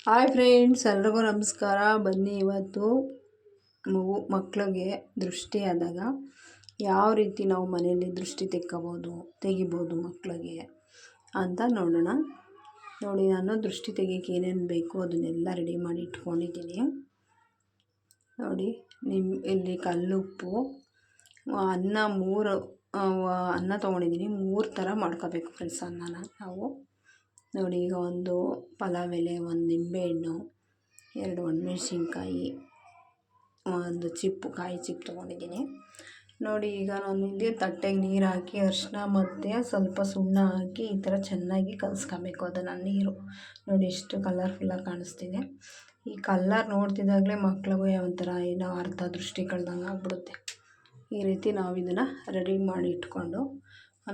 Hi friends, ಎಲ್ರಿಗೂ ನಮಸ್ಕಾರ. ಬನ್ನಿ ಇವತ್ತು ಮಕ್ಕಳಿಗೆ ದೃಷ್ಟಿ ಆದಾಗ ಯಾವ ರೀತಿ ನಾವು ಮನೆಯಲ್ಲಿ ದೃಷ್ಟಿ ತೆಗಿಬೋದು ಮಕ್ಕಳಿಗೆ ಅಂತ ನೋಡೋಣ. ನೋಡಿ, ನಾನು ದೃಷ್ಟಿ ತೆಗಿಯೋಕ್ಕೆ ಏನೇನು ಬೇಕು ಅದನ್ನೆಲ್ಲ ರೆಡಿ ಮಾಡಿ ಇಟ್ಕೊಂಡಿದ್ದೀನಿ. ನೋಡಿ, ಇಲ್ಲಿ ಕಲ್ಲುಪ್ಪು, ಅನ್ನ ತೊಗೊಂಡಿದ್ದೀನಿ. 3 ಥರ ಮಾಡ್ಕೋಬೇಕು ಫ್ರೆಂಡ್ಸ್ ಅನ್ನನ ನಾವು. ನೋಡಿ, ಈಗ ಒಂದು ಪಲಾವ್ ಎಲೆ, ಒಂದು ನಿಂಬೆಹಣ್ಣು, 2 ಒಣಮೆಣ್ಸಿನ್ಕಾಯಿ, ಒಂದು ಕಾಯಿ ಚಿಪ್ಪು ತೊಗೊಂಡಿದ್ದೀನಿ. ನೋಡಿ, ಈಗ ನಾನು ಇಲ್ಲಿ ತಟ್ಟೆಗೆ ನೀರು ಹಾಕಿ ಅರಿಶಿನ ಮತ್ತು ಸ್ವಲ್ಪ ಸುಣ್ಣ ಹಾಕಿ ಈ ಥರ ಚೆನ್ನಾಗಿ ಕಲಿಸ್ಕೊಬೇಕು ಅದನ್ನು. ನೀರು ನೋಡಿ ಎಷ್ಟು ಕಲರ್ಫುಲ್ಲಾಗಿ ಕಾಣಿಸ್ತಿದೆ. ಈ ಕಲ್ಲರ್ ನೋಡ್ತಿದ್ದಾಗಲೇ ಮಕ್ಳಿಗೂ ಒಂಥರ ಏನೋ ಅರ್ಧ ದೃಷ್ಟಿ ಕಳ್ದಂಗೆ ಆಗ್ಬಿಡುತ್ತೆ. ಈ ರೀತಿ ನಾವು ಇದನ್ನು ರೆಡಿ ಮಾಡಿ ಇಟ್ಕೊಂಡು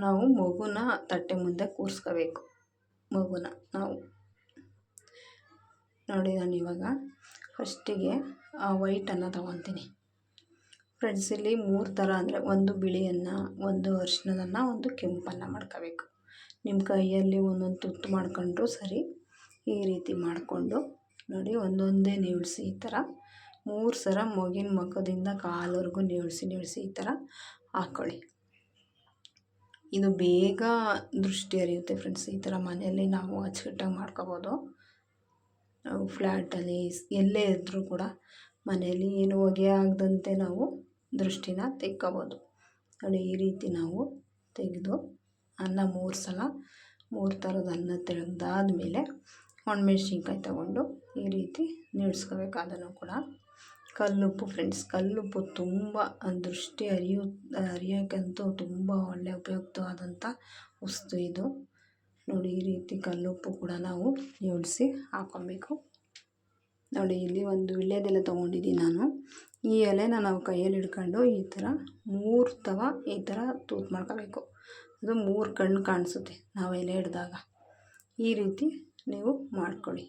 ನಾವು ಮಗುನ ತಟ್ಟೆ ಮುಂದೆ ಕೂರಿಸ್ಕೋಬೇಕು. ನಾವು ನೋಡಿ, ನಾನು ಇವಾಗ ಫಸ್ಟಿಗೆ ವೈಟ್ ಅನ್ನ ತೊಗೊತೀನಿ ಫ್ರೆಂಡ್ಸ್. ಇಲ್ಲಿ 3 ಥರ ಅಂದರೆ ಒಂದು ಬಿಳಿ ಅನ್ನ, ಒಂದು ಅರಿಶಿನದನ್ನ, ಒಂದು ಕೆಂಪನ್ನ ಮಾಡ್ಕೋಬೇಕು. ನಿಮ್ಮ ಕೈಯಲ್ಲಿ ಒಂದೊಂದು ತುತ್ತು ಮಾಡ್ಕೊಂಡ್ರು ಸರಿ. ಈ ರೀತಿ ಮಾಡಿಕೊಂಡು ನೋಡಿ, ಒಂದೊಂದೇ ನೀಳಿಸಿ ಈ ಥರ 3 ಸಲ ಮಗಿನ ಮುಖದಿಂದ ಕಾಲವರೆಗೂ ನೀಳಿಸಿ ಈ ಥರ ಹಾಕ್ಕೊಳ್ಳಿ. ಇದು ಬೇಗ ದೃಷ್ಟಿ ಹರಿಯುತ್ತೆ ಫ್ರೆಂಡ್ಸ್. ಈ ಥರ ಮನೆಯಲ್ಲಿ ನಾವು ಅಚ್ಚುಕಟ್ಟಾಗಿ ಮಾಡ್ಕೋಬೋದು. ನಾವು ಫ್ಲ್ಯಾಟಲ್ಲಿ ಎಲ್ಲೇ ಇದ್ದರೂ ಕೂಡ ಮನೆಯಲ್ಲಿ ಏನು ಹೊಗೆ ಆಗದಂತೆ ನಾವು ದೃಷ್ಟಿನ ತೆಕ್ಕೋಬೋದು. ನೋಡಿ, ಈ ರೀತಿ ನಾವು ತೆಗೆದು ಅನ್ನ 3 ಸಲ 3 ಥರದ ಅನ್ನ ತೆಗೆದಾದ್ಮೇಲೆ ಒಣಮೆಣ್ಸಿನ್ಕಾಯಿ ತೊಗೊಂಡು ಈ ರೀತಿ ನೀಳಿಸ್ಕೋಬೇಕು. ಅದನ್ನು ಕೂಡ ಕಲ್ಲುಪ್ಪು ಫ್ರೆಂಡ್ಸ್, ಕಲ್ಲುಪ್ಪು ತುಂಬ ದೃಷ್ಟಿ ಹರಿಯೋಕ್ಕಂತೂ ತುಂಬ ಒಳ್ಳೆಯ ಉಪಯುಕ್ತವಾದಂಥ ವಸ್ತು ಇದು. ನೋಡಿ, ಈ ರೀತಿ ಕಲ್ಲುಪ್ಪು ಕೂಡ ನಾವು ನೀಳಿಸಿ ಹಾಕ್ಕೊಬೇಕು. ನೋಡಿ, ಇಲ್ಲಿ ಒಂದು ವೀಳ್ಯದೆಲೆ ತೊಗೊಂಡಿದ್ದೀನಿ ನಾನು. ಈ ಎಲೆನ ನಾವು ಕೈಯಲ್ಲಿ ಹಿಡ್ಕೊಂಡು ಈ ಥರ 3 ತವ ಈ ಥರ ತೂತು ಮಾಡ್ಕೋಬೇಕು. ಅದು 3 ಕಣ್ಣು ಕಾಣಿಸುತ್ತೆ ನಾವು ಎಲೆ ಹಿಡಿದಾಗ. ಈ ರೀತಿ ನೀವು ಮಾಡ್ಕೊಳ್ಳಿ.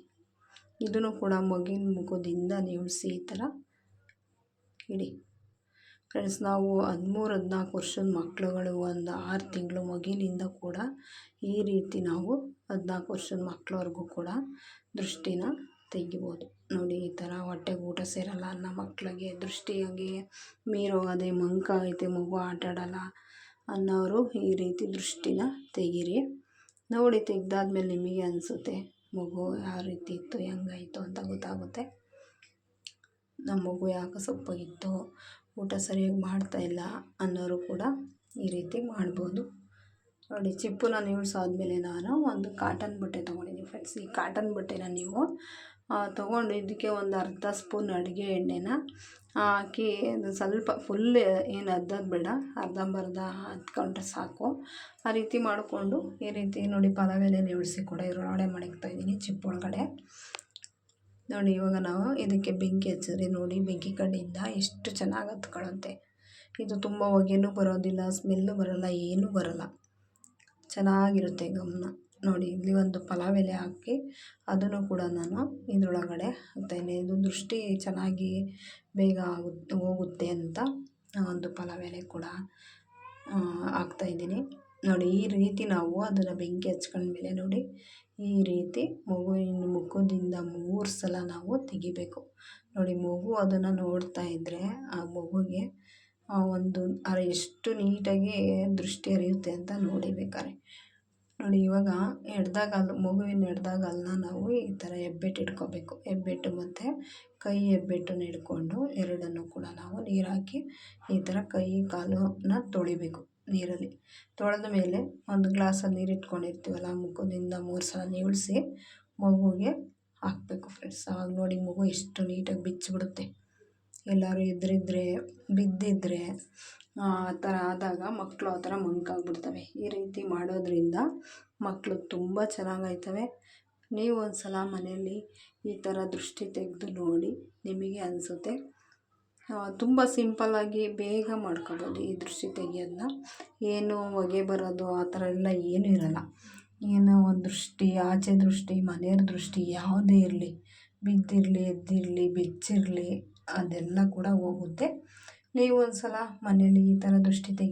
ಇದನ್ನು ಕೂಡ ಮಗಿನ ಮುಖದಿಂದ ನೀಳಿಸಿ ಈ ಥರ ಇಡಿ ಫ್ರೆಂಡ್ಸ್. ನಾವು 13-14 ವರ್ಷದ ಮಕ್ಕಳುಗಳು, ಒಂದು 6 ತಿಂಗಳು ಮಗಿನಿಂದ ಕೂಡ ಈ ರೀತಿ ನಾವು 14 ವರ್ಷದ ಮಕ್ಕಳವರೆಗೂ ಕೂಡ ದೃಷ್ಟಿನ ತೆಗಿಬೋದು. ನೋಡಿ, ಈ ಥರ ಹೊಟ್ಟೆಗೆ ಊಟ ಸೇರಲ್ಲ ಅನ್ನೋ ಮಕ್ಕಳಿಗೆ, ದೃಷ್ಟಿ ಹಂಗೆ ಮೀರೋಗದೆ ಮಂಕಾಗೈತೆ, ಮಗು ಆಟಾಡಲ್ಲ ಅನ್ನೋರು ಈ ರೀತಿ ದೃಷ್ಟಿನ ತೆಗೀರಿ. ನೋಡಿ, ತೆಗ್ದಾದ್ಮೇಲೆ ನಿಮಗೆ ಅನಿಸುತ್ತೆ ಮಗು ಯಾವ ರೀತಿ ಇತ್ತು, ಹೆಂಗಾಯಿತು ಅಂತ ಗೊತ್ತಾಗುತ್ತೆ. ನಮ್ಮ ಮಗು ಯಾಕೆ ಸೊಪ್ಪಾಗಿತ್ತು, ಊಟ ಸರಿಯಾಗಿ ಮಾಡ್ತಾಯಿಲ್ಲ ಅನ್ನೋರು ಕೂಡ ಈ ರೀತಿ ಮಾಡ್ಬೋದು. ನೋಡಿ, ಚಿಪ್ಪುನ ನೀಳ್ಸಾದ್ಮೇಲೆ ನಾನು ಒಂದು ಕಾಟನ್ ಬಟ್ಟೆ ತೊಗೊಂಡಿದ್ದೀನಿ ಫ್ರೆಂಡ್ಸ್. ಈ ಕಾಟನ್ ಬಟ್ಟೆನ ನೀವು ತೊಗೊಂಡು ಇದಕ್ಕೆ ಒಂದು ಅರ್ಧ ಸ್ಪೂನ್ ಅಡುಗೆ ಎಣ್ಣೆನ ಹಾಕಿ, ಅದು ಸ್ವಲ್ಪ ಫುಲ್ ಏನು ಅರ್ಧದ್ದು ಬೇಡ, ಅರ್ಧಂಬರ್ಧ ಹತ್ಕೊಂಡ್ರೆ ಸಾಕು. ಆ ರೀತಿ ಮಾಡಿಕೊಂಡು ಈ ರೀತಿ ನೋಡಿ ಪಲಾವ್ ಎಲೆ ನೀಳಿಸಿ ಕೂಡ ಇದರೊಳಗಡೆ ಮಡಗ್ತಾಯಿದ್ದೀನಿ ಚಿಪ್ಪೊಳಗಡೆ. ನೋಡಿ, ಇವಾಗ ನಾವು ಇದಕ್ಕೆ ಬೆಂಕಿ ಹಚ್ಚಿದ್ರೆ ನೋಡಿ, ಬೆಂಕಿ ಕಡೆಯಿಂದ ಎಷ್ಟು ಚೆನ್ನಾಗಿ ಹತ್ಕೊಳ್ಳುತ್ತೆ. ಇದು ತುಂಬ ಹೊಗೆನೂ ಬರೋದಿಲ್ಲ, ಸ್ಮೆಲ್ಲು ಬರೋಲ್ಲ, ಏನೂ ಬರೋಲ್ಲ, ಚೆನ್ನಾಗಿರುತ್ತೆ ಗಮನ. ನೋಡಿ, ಇಲ್ಲಿ ಒಂದು ಪಲಾವ್ ಎಲೆ ಹಾಕಿ ಅದನ್ನು ಕೂಡ ನಾನು ಇದರೊಳಗಡೆ ಹಾಕ್ತಾಯಿದ್ದೀನಿ. ಇದು ದೃಷ್ಟಿ ಚೆನ್ನಾಗಿ ಬೇಗ ಹೋಗುತ್ತೆ ಅಂತ ಒಂದು ಪಲಾವ್ ಎಲೆ ಕೂಡ ಹಾಕ್ತಾಯಿದ್ದೀನಿ. ನೋಡಿ, ಈ ರೀತಿ ನಾವು ಅದನ್ನು ಬೆಂಕಿ ಹಚ್ಕೊಂಡ್ಮೇಲೆ ನೋಡಿ ಈ ರೀತಿ ಮಗುವಿನ ಮುಖದಿಂದ 3 ಸಲ ನಾವು ತೆಗಿಬೇಕು. ನೋಡಿ, ಮಗು ಅದನ್ನು ನೋಡ್ತಾ ಇದ್ದರೆ ಆ ಮಗುಗೆ ಎಷ್ಟು ನೀಟಾಗಿ ದೃಷ್ಟಿ ಹರಿಯುತ್ತೆ ಅಂತ ನೋಡಿಬೇಕಾರೆ. ನೋಡಿ, ಇವಾಗ ಮಗುವಿನ ಎಡ್ದಾಗಲನ್ನ ನಾವು ಈ ಥರ ಹೆಬ್ಬೆಟ್ಟು ಇಟ್ಕೋಬೇಕು. ಹೆಬ್ಬೆಟ್ಟು ಮತ್ತು ಕೈ ಹೆಬ್ಬೆಟ್ಟನ್ನು ಹಿಡ್ಕೊಂಡು ಎರಡನ್ನೂ ಕೂಡ ನಾವು ನೀರು ಹಾಕಿ ಈ ಥರ ಕೈ ಕಾಲನ್ನ ತೊಳಿಬೇಕು. ನೀರಲ್ಲಿ ತೊಳೆದ ಮೇಲೆ ಒಂದು ಗ್ಲಾಸಲ್ಲಿ ನೀರು ಇಟ್ಕೊಂಡಿರ್ತೀವಲ್ಲ, ಮುಖದಿಂದ 3 ಸಲ ನೀಳಿಸಿ ಮಗುಗೆ ಹಾಕಬೇಕು ಫ್ರೆಂಡ್ಸ್. ಆವಾಗ ನೋಡಿ ಮಗು ಎಷ್ಟು ನೀಟಾಗಿ ಬಿಚ್ಚಿಬಿಡುತ್ತೆ. ಎಲ್ಲರೂ ಎದುರಿದ್ರೆ ಬಿದ್ದಿದ್ರೆ ಆ ಥರ ಆದಾಗ ಮಕ್ಕಳು ಆ ಥರ ಮಂಕಾಗ್ಬಿಡ್ತವೆ. ಈ ರೀತಿ ಮಾಡೋದ್ರಿಂದ ಮಕ್ಕಳು ತುಂಬ ಚೆನ್ನಾಗಾಯ್ತವೆ. ನೀವು ಒಂದು ಸಲ ಮನೆಯಲ್ಲಿ ಈ ಥರ ದೃಷ್ಟಿ ತೆಗೆದು ನೋಡಿ, ನಿಮಗೆ ಅನಿಸುತ್ತೆ. ತುಂಬ ಸಿಂಪಲ್ಲಾಗಿ ಬೇಗ ಮಾಡ್ಕೊಬೋದು ಈ ದೃಷ್ಟಿ ತೆಗಿಯೋದನ್ನ. ಏನು ಹೊಗೆ ಬರೋದು ಆ ಥರ ಎಲ್ಲ ಏನೂ ಇರೋಲ್ಲ. ಏನೋ ಒಂದು ದೃಷ್ಟಿ, ಆಚೆ ದೃಷ್ಟಿ, ಮನೆಯವ್ರ ದೃಷ್ಟಿ ಯಾವುದೇ ಇರಲಿ, ಬಿದ್ದಿರಲಿ, ಎದ್ದಿರಲಿ, ಬೆಚ್ಚಿರಲಿ, ಅದೆಲ್ಲ ಕೂಡ ಹೋಗುತ್ತೆ. ನೀವು ಒಂದು ಸಲ ಮನೇಲಿ ಈ ಥರ ದೃಷ್ಟಿ